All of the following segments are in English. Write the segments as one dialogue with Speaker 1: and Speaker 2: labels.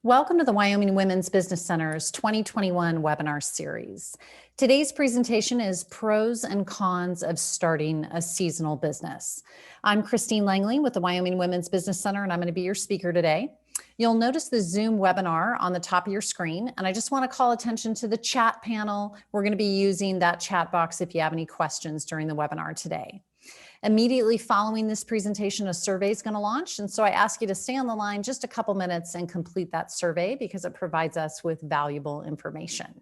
Speaker 1: Welcome to the Wyoming Women's Business Center's 2021 webinar series. Today's presentation is Pros and Cons of Starting a Seasonal Business. I'm Christine Langley with the Wyoming Women's Business Center, and I'm going to be your speaker today. You'll notice the Zoom webinar on the top of your screen, and I just want to call attention to the chat panel. We're going to be using that chat box if you have any questions during the webinar today. Immediately following this presentation, a survey is going to launch. And so I ask you to stay on the line just a couple minutes and complete that survey because it provides us with valuable information.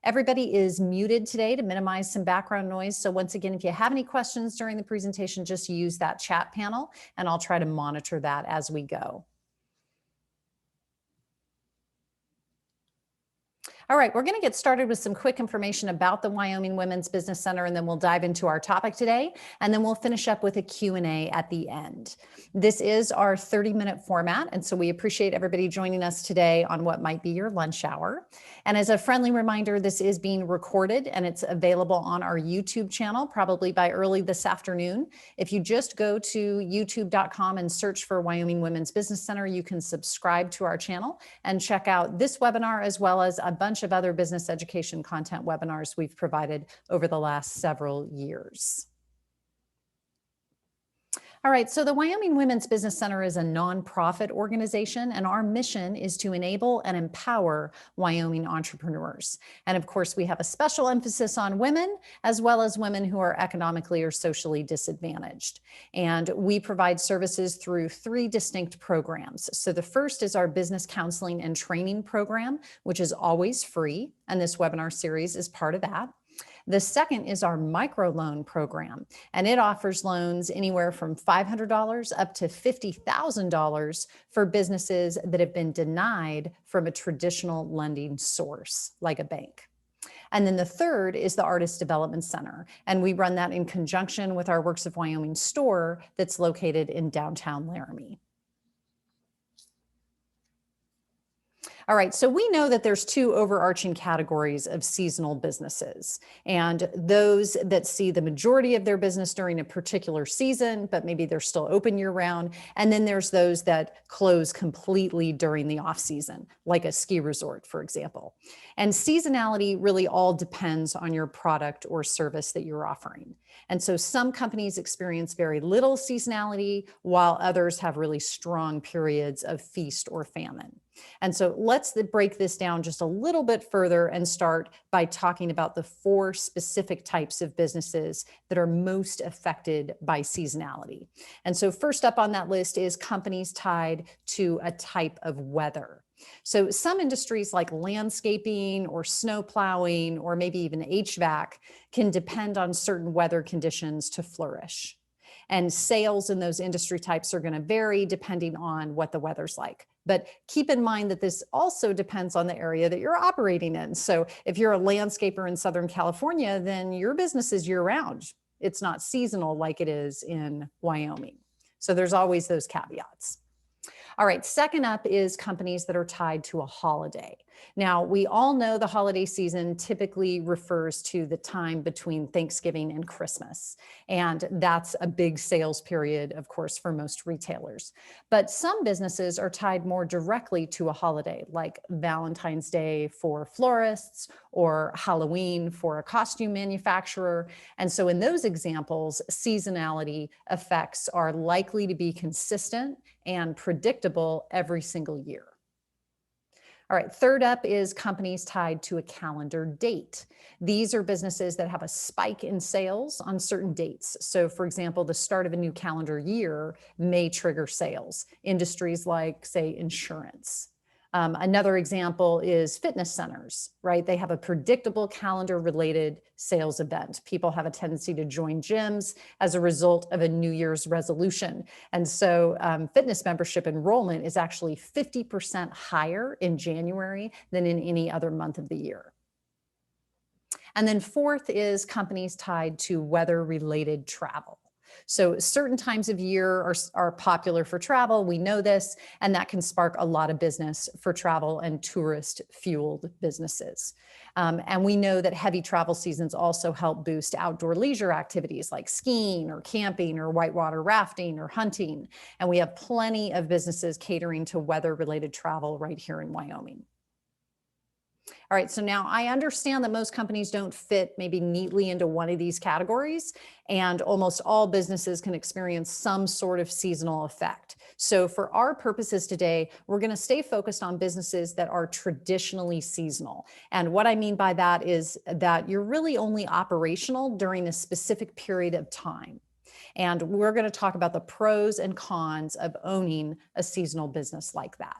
Speaker 1: Everybody is muted today to minimize some background noise. So once again, if you have any questions during the presentation, just use that chat panel and I'll try to monitor that as we go. All right, we're going to get started with some quick information about the Wyoming Women's Business Center, and then we'll dive into our topic today, and then we'll finish up with a Q&A at the end. This is our 30-minute format, and so we appreciate everybody joining us today on what might be your lunch hour. And as a friendly reminder, this is being recorded, and it's available on our YouTube channel, probably by early this afternoon. If you just go to youtube.com and search for Wyoming Women's Business Center, you can subscribe to our channel and check out this webinar as well as a bunch of other business education content webinars we've provided over the last several years. All right, so the Wyoming Women's Business Center is a nonprofit organization, and our mission is to enable and empower Wyoming entrepreneurs. And of course, we have a special emphasis on women, as well as women who are economically or socially disadvantaged. And we provide services through 3 distinct programs. So the first is our business counseling and training program, which is always free, and this webinar series is part of that. The second is our microloan program, and it offers loans anywhere from $500 up to $50,000 for businesses that have been denied from a traditional lending source, like a bank. And then the third is the Artist Development Center, and we run that in conjunction with our Works of Wyoming store that's located in downtown Laramie. All right, so we know that there's 2 overarching categories of seasonal businesses, and those that see the majority of their business during a particular season, but maybe they're still open year round. And then there's those that close completely during the off season, like a ski resort, for example. And seasonality really all depends on your product or service that you're offering. And so some companies experience very little seasonality, while others have really strong periods of feast or famine. And so let's break this down just a little bit further and start by talking about the 4 specific types of businesses that are most affected by seasonality. And so first up on that list is companies tied to a type of weather. So some industries like landscaping or snow plowing or maybe even HVAC can depend on certain weather conditions to flourish. And sales in those industry types are going to vary depending on what the weather's like. But keep in mind that this also depends on the area that you're operating in. So if you're a landscaper in Southern California, then your business is year-round. It's not seasonal like it is in Wyoming. So there's always those caveats. All right, second up is companies that are tied to a holiday. Now, we all know the holiday season typically refers to the time between Thanksgiving and Christmas. And that's a big sales period, of course, for most retailers. But some businesses are tied more directly to a holiday, like Valentine's Day for florists or Halloween for a costume manufacturer. And so in those examples, seasonality effects are likely to be consistent and predictable every single year. All right, third up is companies tied to a calendar date. These are businesses that have a spike in sales on certain dates. So for example, the start of a new calendar year may trigger sales. Industries like, say, insurance. Another example is fitness centers, right? They have a predictable calendar-related sales event. People have a tendency to join gyms as a result of a New Year's resolution. And so fitness membership enrollment is actually 50% higher in January than in any other month of the year. And then fourth is companies tied to weather-related travel. So certain times of year are popular for travel. We know this, and that can spark a lot of business for travel and tourist fueled businesses. And we know that heavy travel seasons also help boost outdoor leisure activities like skiing or camping or whitewater rafting or hunting. And we have plenty of businesses catering to weather related travel right here in Wyoming. All right, so now I understand that most companies don't fit maybe neatly into one of these categories, and almost all businesses can experience some sort of seasonal effect. So for our purposes today, we're going to stay focused on businesses that are traditionally seasonal. And what I mean by that is that you're really only operational during a specific period of time. And we're going to talk about the pros and cons of owning a seasonal business like that.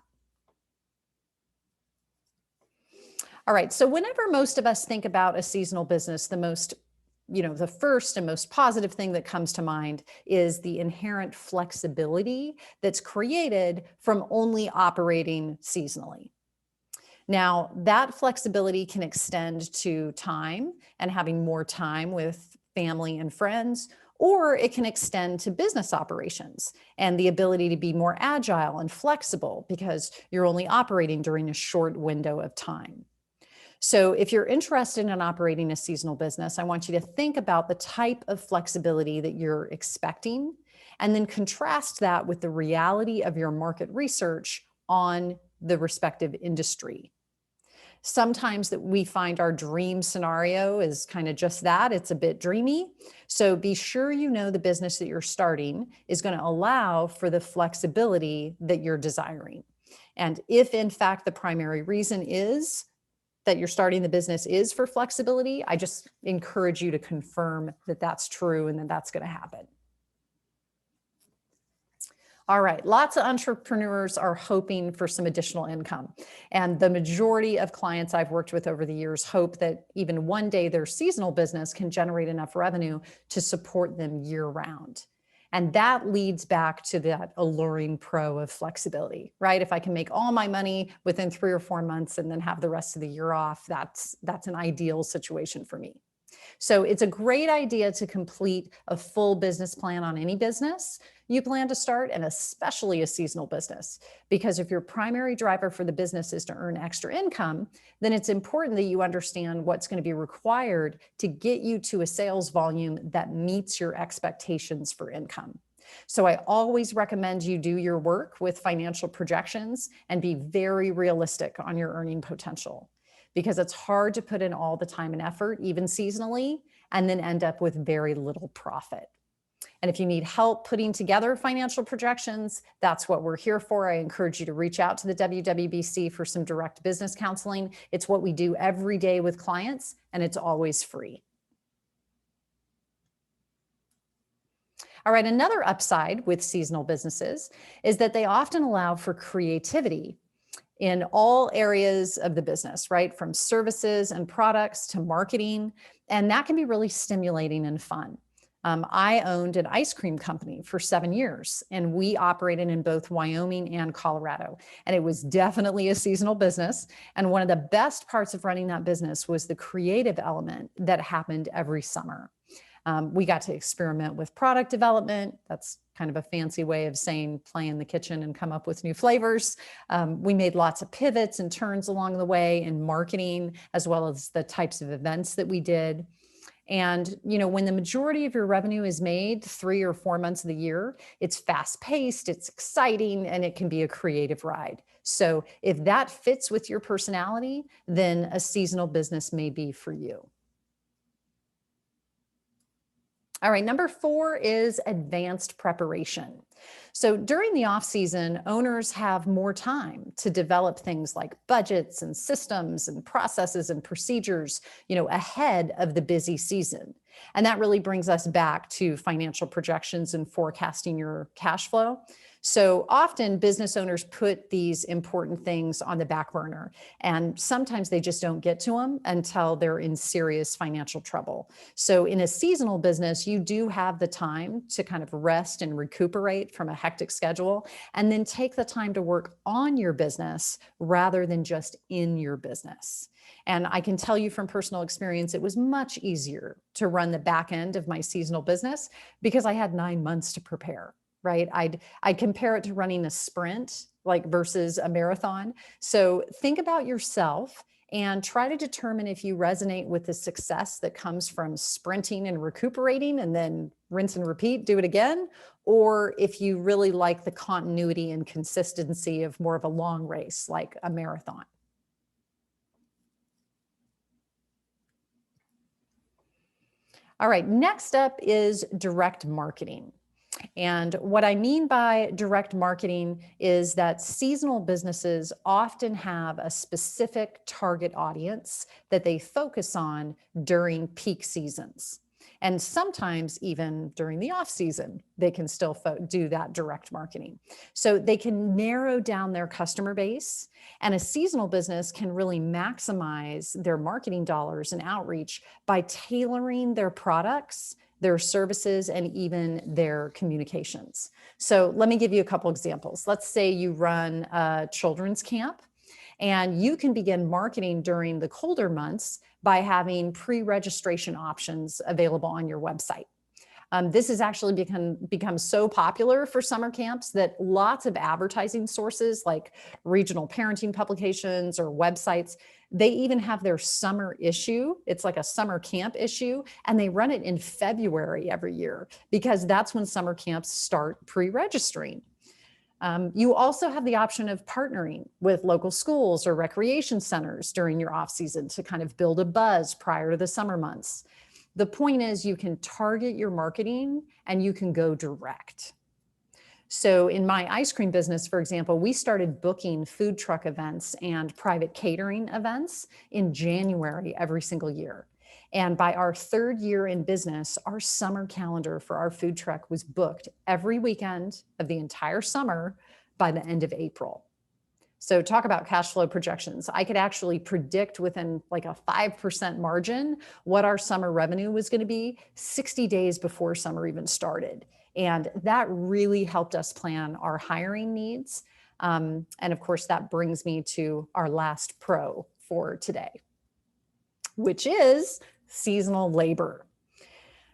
Speaker 1: All right, so whenever most of us think about a seasonal business, the first and most positive thing that comes to mind is the inherent flexibility that's created from only operating seasonally. Now, that flexibility can extend to time and having more time with family and friends, or it can extend to business operations and the ability to be more agile and flexible because you're only operating during a short window of time. So if you're interested in operating a seasonal business, I want you to think about the type of flexibility that you're expecting, and then contrast that with the reality of your market research on the respective industry. Sometimes that we find our dream scenario is kind of just that. It's a bit dreamy. So be sure you know the business that you're starting is going to allow for the flexibility that you're desiring. And if in fact the primary reason is that you're starting the business is for flexibility, I just encourage you to confirm that that's true and that that's going to happen. All right, lots of entrepreneurs are hoping for some additional income. And the majority of clients I've worked with over the years hope that even one day their seasonal business can generate enough revenue to support them year round. And that leads back to that alluring pro of flexibility, right? If I can make all my money within 3 or 4 months and then have the rest of the year off, that's an ideal situation for me. So it's a great idea to complete a full business plan on any business you plan to start, and especially a seasonal business. Because if your primary driver for the business is to earn extra income, then it's important that you understand what's going to be required to get you to a sales volume that meets your expectations for income. So I always recommend you do your work with financial projections and be very realistic on your earning potential, because it's hard to put in all the time and effort, even seasonally, and then end up with very little profit. And if you need help putting together financial projections, that's what we're here for. I encourage you to reach out to the WWBC for some direct business counseling. It's what we do every day with clients, and it's always free. All right, another upside with seasonal businesses is that they often allow for creativity in all areas of the business, right? From services and products to marketing. And that can be really stimulating and fun. I owned an ice cream company for 7 years, and we operated in both Wyoming and Colorado. And it was definitely a seasonal business. And one of the best parts of running that business was the creative element that happened every summer. We got to experiment with product development. That's kind of a fancy way of saying play in the kitchen and come up with new flavors. We made lots of pivots and turns along the way in marketing, as well as the types of events that we did. And, when the majority of your revenue is made 3 or 4 months of the year, it's fast paced, it's exciting, and it can be a creative ride. So if that fits with your personality, then a seasonal business may be for you. All right, number 4 is advanced preparation. So during the off season, owners have more time to develop things like budgets and systems and processes and procedures, ahead of the busy season. And that really brings us back to financial projections and forecasting your cash flow. So often business owners put these important things on the back burner, and sometimes they just don't get to them until they're in serious financial trouble. So in a seasonal business, you do have the time to kind of rest and recuperate from a hectic schedule, and then take the time to work on your business rather than just in your business. And I can tell you from personal experience, it was much easier to run the back end of my seasonal business because I had 9 months to prepare. Right? I'd compare it to running a sprint, like versus a marathon. So think about yourself and try to determine if you resonate with the success that comes from sprinting and recuperating and then rinse and repeat, do it again, or if you really like the continuity and consistency of more of a long race, like a marathon. All right, next up is direct marketing. And what I mean by direct marketing is that seasonal businesses often have a specific target audience that they focus on during peak seasons. And sometimes even during the off season, they can still do that direct marketing. So they can narrow down their customer base, and a seasonal business can really maximize their marketing dollars and outreach by tailoring their products, their services, and even their communications. So let me give you a couple examples. Let's say you run a children's camp, and you can begin marketing during the colder months by having pre-registration options available on your website. This has actually become so popular for summer camps that lots of advertising sources like regional parenting publications or websites, they even have their summer issue. It's like a summer camp issue, and they run it in February every year because that's when summer camps start pre-registering. You also have the option of partnering with local schools or recreation centers during your off season to kind of build a buzz prior to the summer months. The point is you can target your marketing and you can go direct. So in my ice cream business, for example, we started booking food truck events and private catering events in January every single year. And by our third year in business, our summer calendar for our food truck was booked every weekend of the entire summer by the end of April. So talk about cash flow projections. I could actually predict within like a 5% margin what our summer revenue was going to be 60 days before summer even started. And that really helped us plan our hiring needs. And of course, that brings me to our last pro for today, which is seasonal labor.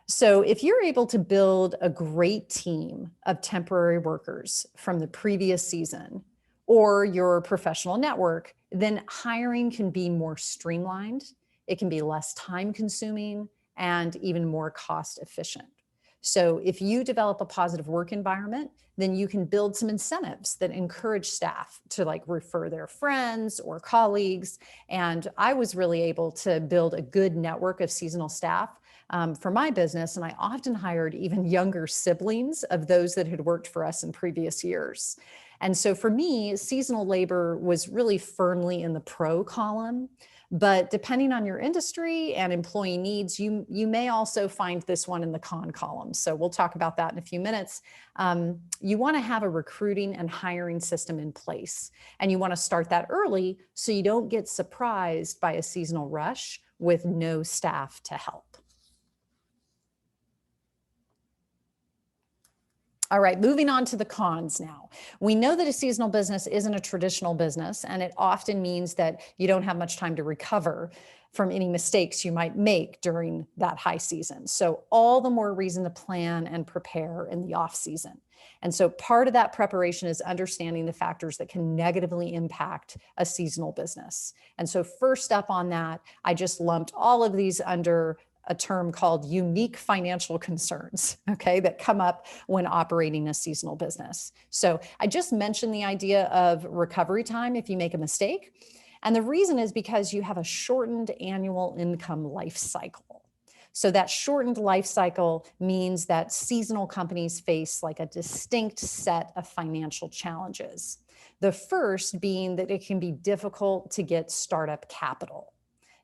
Speaker 1: So if you're able to build a great team of temporary workers from the previous season or your professional network, then hiring can be more streamlined. It can be less time consuming and even more cost efficient. So if you develop a positive work environment, then you can build some incentives that encourage staff to like refer their friends or colleagues. And I was really able to build a good network of seasonal staff for my business. And I often hired even younger siblings of those that had worked for us in previous years. And so for me, seasonal labor was really firmly in the pro column. But depending on your industry and employee needs, you may also find this one in the con column. So we'll talk about that in a few minutes. You want to have a recruiting and hiring system in place. And you want to start that early so you don't get surprised by a seasonal rush with no staff to help. All right, moving on to the cons now. We know that a seasonal business isn't a traditional business, and it often means that you don't have much time to recover from any mistakes you might make during that high season. So all the more reason to plan and prepare in the off season. And so part of that preparation is understanding the factors that can negatively impact a seasonal business. And so first up on that, I just lumped all of these under a term called unique financial concerns, okay, that come up when operating a seasonal business. So I just mentioned the idea of recovery time if you make a mistake. And the reason is because you have a shortened annual income life cycle. So that shortened life cycle means that seasonal companies face like a distinct set of financial challenges. The first being that it can be difficult to get startup capital.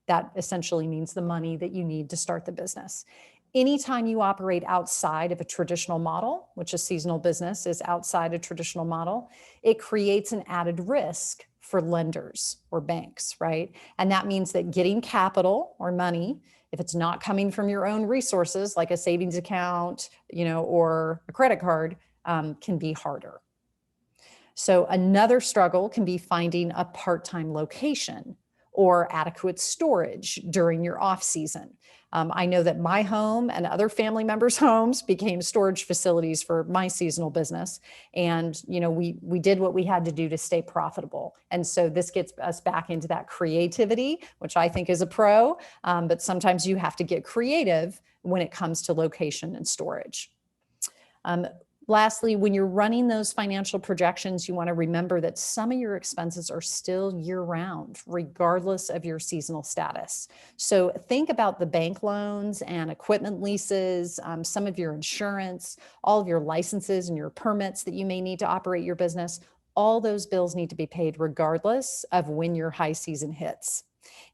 Speaker 1: That essentially means the money that you need to start the business. Anytime you operate outside of a traditional model, which a seasonal business is outside a traditional model, it creates an added risk for lenders or banks, right? And that means that getting capital or money, if it's not coming from your own resources, like a savings account, or a credit card, can be harder. So another struggle can be finding a part-time location or adequate storage during your off season. I know that my home and other family members' homes became storage facilities for my seasonal business. And, we did what we had to do to stay profitable. And so this gets us back into that creativity, which I think is a pro. But sometimes you have to get creative when it comes to location and storage. Lastly, when you're running those financial projections, you want to remember that some of your expenses are still year-round, regardless of your seasonal status. So think about the bank loans and equipment leases, some of your insurance, all of your licenses and your permits that you may need to operate your business. All those bills need to be paid regardless of when your high season hits.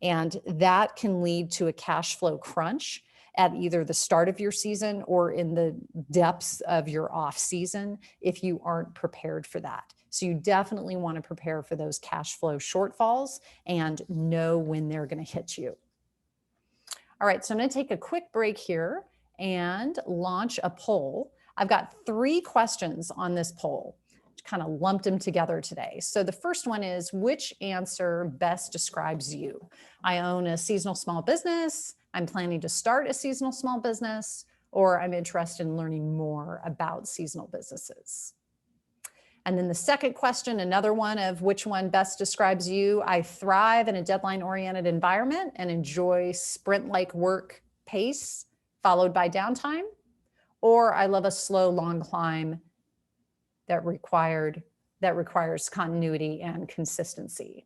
Speaker 1: And that can lead to a cash flow crunch at either the start of your season or in the depths of your off season if you aren't prepared for that. So you definitely want to prepare for those cash flow shortfalls and know when they're going to hit you. All right, so I'm going to take a quick break here and launch a poll. I've got 3 questions on this poll. Kind of lumped them together today. So the first one is, which answer best describes you? I own a seasonal small business, I'm planning to start a seasonal small business, or I'm interested in learning more about seasonal businesses. And then the second question, another one of which one best describes you? I thrive in a deadline-oriented environment and enjoy sprint-like work pace followed by downtime, or I love a slow, long climb that requires continuity and consistency.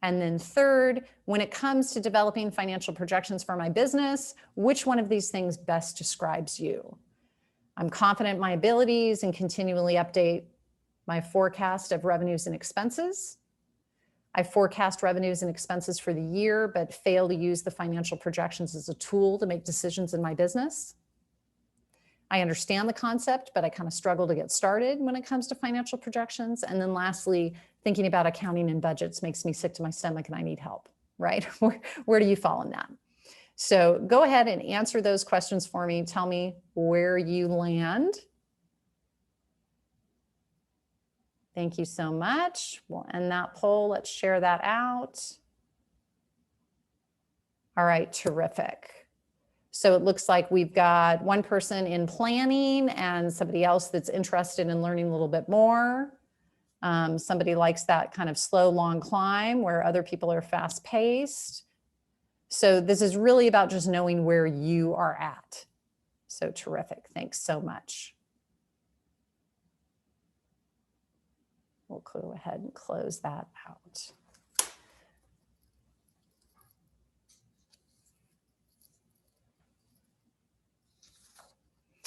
Speaker 1: And then third, when it comes to developing financial projections for my business, which one of these things best describes you? I'm confident in my abilities and continually update my forecast of revenues and expenses. I forecast revenues and expenses for the year, but fail to use the financial projections as a tool to make decisions in my business. I understand the concept, but I kind of struggle to get started when it comes to financial projections. And then lastly, thinking about accounting and budgets makes me sick to my stomach and I need help, right? Where do you fall in that? So go ahead and answer those questions for me. Tell me where you land. Thank you so much. We'll end that poll. Let's share that out. All right, terrific. So it looks like we've got one person in planning and somebody else that's interested in learning a little bit more. Somebody likes that kind of slow, long climb where other people are fast paced. So this is really about just knowing where you are at. So terrific. Thanks so much. We'll go ahead and close that out.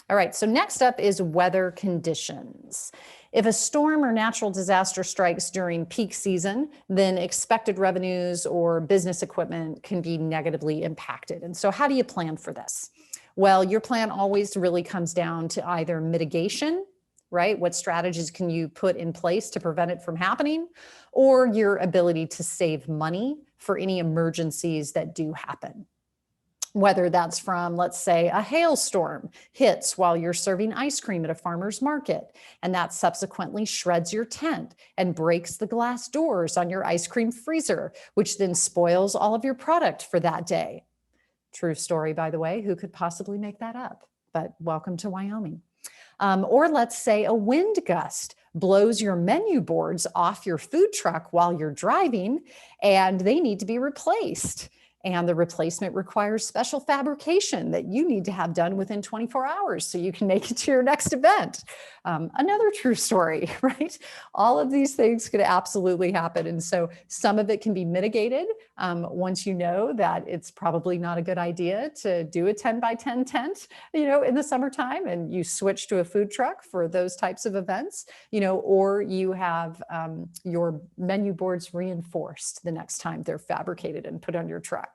Speaker 1: All right, so next up is weather conditions. If a storm or natural disaster strikes during peak season, then expected revenues or business equipment can be negatively impacted. And so how do you plan for this? Well, your plan always really comes down to either mitigation, right? What strategies can you put in place to prevent it from happening, or your ability to save money for any emergencies that do happen. Whether that's from, let's say, a hailstorm hits while you're serving ice cream at a farmer's market, and that subsequently shreds your tent and breaks the glass doors on your ice cream freezer, which then spoils all of your product for that day. True story, by the way. Who could possibly make that up? But welcome to Wyoming. Or let's say a wind gust blows your menu boards off your food truck while you're driving, and they need to be replaced. And the replacement requires special fabrication that you need to have done within 24 hours so you can make it to your next event. Another true story, right? All of these things could absolutely happen. And so some of it can be mitigated once you know that it's probably not a good idea to do a 10 by 10 tent, in the summertime, and you switch to a food truck for those types of events, or you have your menu boards reinforced the next time they're fabricated and put on your truck.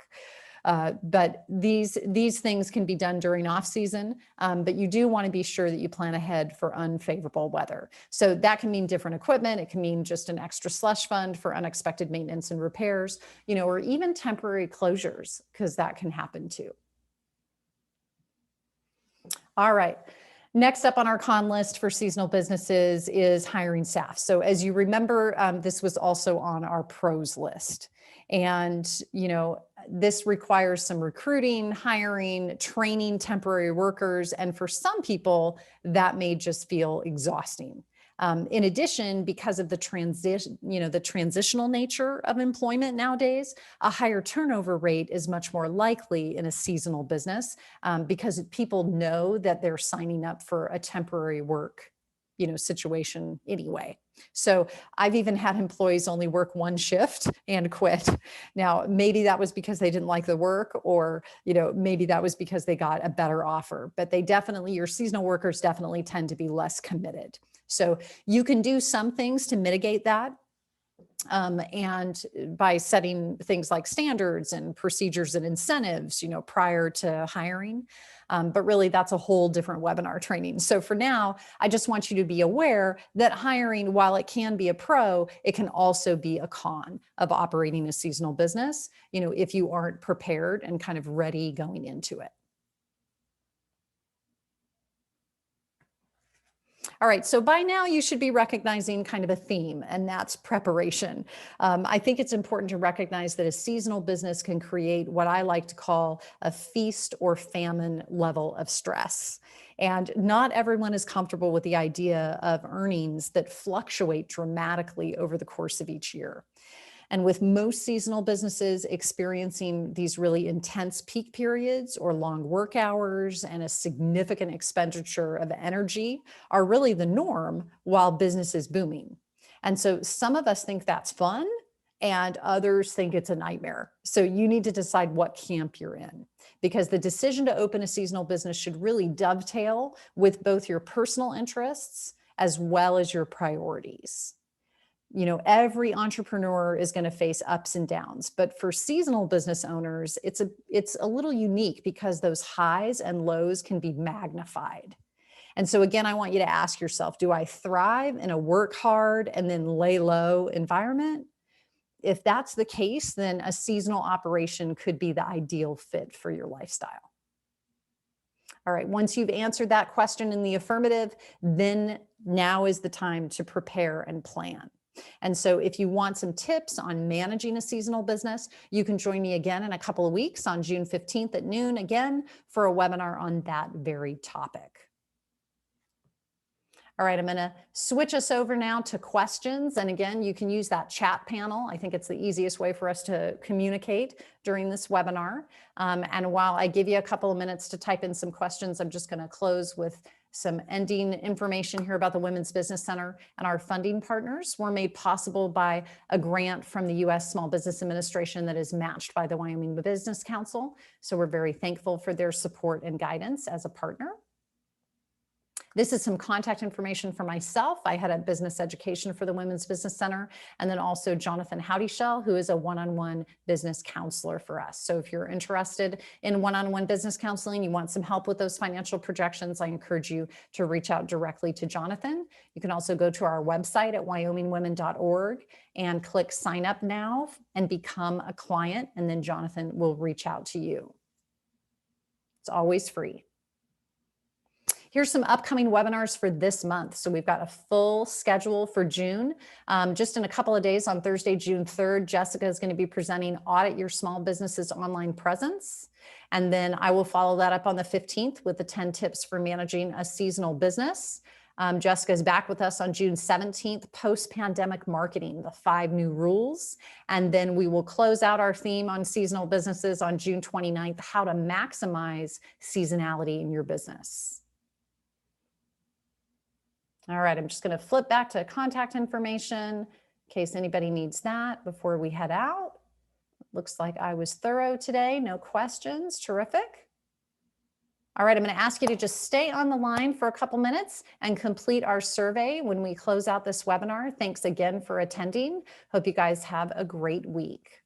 Speaker 1: But these things can be done during off season, but you do want to be sure that you plan ahead for unfavorable weather. So that can mean different equipment. It can mean just an extra slush fund for unexpected maintenance and repairs, or even temporary closures, because that can happen too. All right. Next up on our con list for seasonal businesses is hiring staff. So as you remember, this was also on our pros list. And, this requires some recruiting, hiring, training temporary workers. And for some people, that may just feel exhausting. In addition, because of the transitional nature of employment nowadays, a higher turnover rate is much more likely in a seasonal business because people know that they're signing up for a temporary work, situation anyway. So I've even had employees only work one shift and quit. Now, maybe that was because they didn't like the work, or, maybe that was because they got a better offer, but your seasonal workers definitely tend to be less committed. So you can do some things to mitigate that. And by setting things like standards and procedures and incentives, prior to hiring. But really, that's a whole different webinar training. So for now, I just want you to be aware that hiring, while it can be a pro, it can also be a con of operating a seasonal business, if you aren't prepared and kind of ready going into it. All right, so by now you should be recognizing kind of a theme, and that's preparation. I think it's important to recognize that a seasonal business can create what I like to call a feast or famine level of stress. And not everyone is comfortable with the idea of earnings that fluctuate dramatically over the course of each year. And with most seasonal businesses experiencing these really intense peak periods or long work hours and a significant expenditure of energy are really the norm while business is booming. And so some of us think that's fun and others think it's a nightmare. So you need to decide what camp you're in, because the decision to open a seasonal business should really dovetail with both your personal interests as well as your priorities. Every entrepreneur is going to face ups and downs, but for seasonal business owners, it's a little unique because those highs and lows can be magnified. And so again, I want you to ask yourself, do I thrive in a work hard and then lay low environment? If that's the case, then a seasonal operation could be the ideal fit for your lifestyle. All right, once you've answered that question in the affirmative, then now is the time to prepare and plan. And so if you want some tips on managing a seasonal business, you can join me again in a couple of weeks on June 15th at noon again for a webinar on that very topic. All right, I'm going to switch us over now to questions. And again, you can use that chat panel. I think it's the easiest way for us to communicate during this webinar. And while I give you a couple of minutes to type in some questions, I'm just going to close with some ending information here about the Women's Business Center and our funding partners. Were made possible by a grant from the U.S. Small Business Administration that is matched by the Wyoming Business Council. So we're very thankful for their support and guidance as a partner. This is some contact information for myself. I head up business education for the Women's Business Center, and then also Jonathan Howdyshell, who is a one-on-one business counselor for us. So if you're interested in one-on-one business counseling, you want some help with those financial projections, I encourage you to reach out directly to Jonathan. You can also go to our website at wyomingwomen.org and click sign up now and become a client, and then Jonathan will reach out to you. It's always free. Here's some upcoming webinars for this month. So we've got a full schedule for June. Just in a couple of days on Thursday, June 3rd, Jessica is going to be presenting Audit Your Small Business's Online Presence. And then I will follow that up on the 15th with the 10 tips for managing a seasonal business. Jessica is back with us on June 17th, post-pandemic marketing, the 5 new rules. And then we will close out our theme on seasonal businesses on June 29th, how to maximize seasonality in your business. All right, I'm just going to flip back to contact information in case anybody needs that before we head out. Looks like I was thorough today. No questions. Terrific. All right, I'm going to ask you to just stay on the line for a couple minutes and complete our survey when we close out this webinar. Thanks again for attending. Hope you guys have a great week.